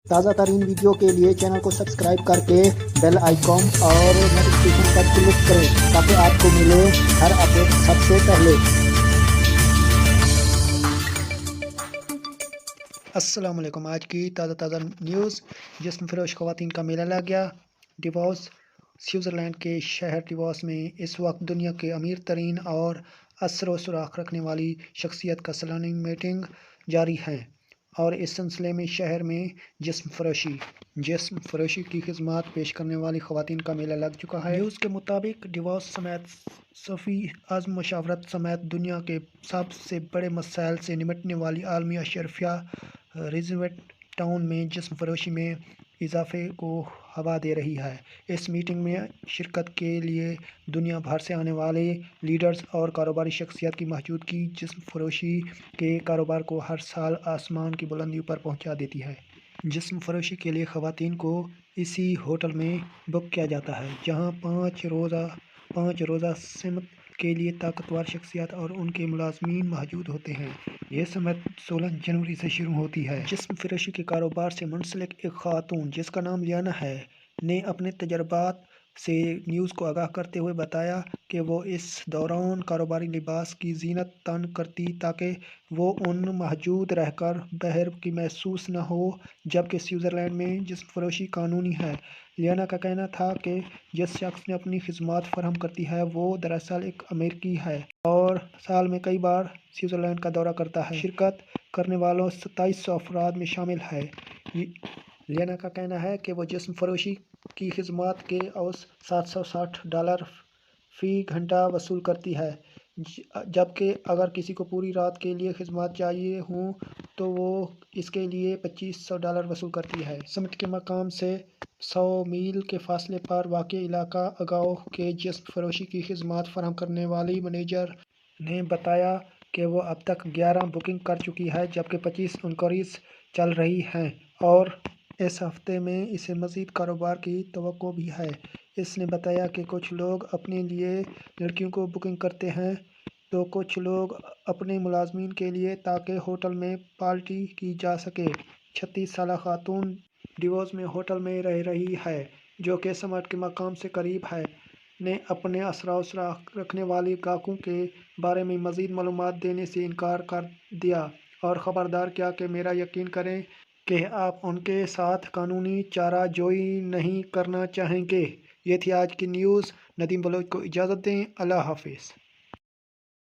تازہ ترین ویڈیو کے لیے چینل کو سبسکرائب کر کے بیل آئیکن اور نوٹیفکیشن پر کلک کریں تاکہ آپ کو ملے ہر اپڈیٹ سب سے پہلے۔ السلام علیکم۔ آج کی تازہ نیوز، جسم فروش خواتین کا میلہ لگ گیا۔ ڈیووس، سوئٹزرلینڈ کے شہر ڈیووس میں اس وقت دنیا کے امیر ترین اور اثر و سراغ رکھنے والی شخصیت کا سالانہ میٹنگ جاری ہے، اور اس سلسلے میں شہر میں جسم فروشی کی خدمات پیش کرنے والی خواتین کا میلہ لگ چکا ہے۔ نیوز کے مطابق ڈیووس سمیت صوفی عزم مشاورت سمیت دنیا کے سب سے بڑے مسائل سے نمٹنے والی عالمی اشرفیہ ریزورٹ ٹاؤن میں جسم فروشی میں اضافے کو ہوا دے رہی ہے۔ اس میٹنگ میں شرکت کے لیے دنیا بھر سے آنے والے لیڈرز اور کاروباری شخصیات کی موجودگی جسم فروشی کے کاروبار کو ہر سال آسمان کی بلندیوں پر پہنچا دیتی ہے۔ جسم فروشی کے لیے خواتین کو اسی ہوٹل میں بک کیا جاتا ہے، جہاں 5 روزہ سمت کے لیے طاقتور شخصیات اور ان کے ملازمین موجود ہوتے ہیں۔ یہ سمت 16 جنوری سے شروع ہوتی ہے۔ جسم فروشی کے کاروبار سے منسلک ایک خاتون، جس کا نام لیانا ہے، نے اپنے تجربات سے نیوز کو آگاہ کرتے ہوئے بتایا کہ وہ اس دوران کاروباری لباس کی زینت تن کرتی تاکہ وہ ان موجود رہ کر بہر کی محسوس نہ ہو، جبکہ سوئٹزرلینڈ میں جسم فروشی قانونی ہے۔ لیانا کا کہنا تھا کہ جس شخص نے اپنی خدمات فراہم کرتی ہے وہ دراصل ایک امریکی ہے اور سال میں کئی بار سوئٹزرلینڈ کا دورہ کرتا ہے۔ شرکت کرنے والوں 2700 افراد میں شامل ہے۔ لیانا کا کہنا ہے کہ وہ جسم فروشی کی خدمات کے اوسط $760 فی گھنٹہ وصول کرتی ہے، جبکہ اگر کسی کو پوری رات کے لیے خدمات چاہیے ہوں تو وہ اس کے لیے $2500 وصول کرتی ہے۔ سمٹ کے مقام سے 100 میل کے فاصلے پر واقع علاقہ اگاؤ کے جسم فروشی کی خدمات فراہم کرنے والی مینیجر نے بتایا کہ وہ اب تک 11 بکنگ کر چکی ہے، جبکہ 25 انکوائریز چل رہی ہیں اور اس ہفتے میں اسے مزید کاروبار کی توقع بھی ہے۔ اس نے بتایا کہ کچھ لوگ اپنے لیے لڑکیوں کو بکنگ کرتے ہیں تو کچھ لوگ اپنے ملازمین کے لیے تاکہ ہوٹل میں پارٹی کی جا سکے۔ 36 سالہ خاتون ڈیووس میں ہوٹل میں رہ رہی ہے، جو کہ سمٹ کے مقام سے قریب ہے، نے اپنے اثر و رسوخ رکھنے والے گاہکوں کے بارے میں مزید معلومات دینے سے انکار کر دیا اور خبردار کیا کہ میرا یقین کریں کہ آپ ان کے ساتھ قانونی چارہ جوئی نہیں کرنا چاہیں گے۔ یہ تھی آج کی نیوز۔ ندیم بلوچ کو اجازت دیں۔ اللہ حافظ۔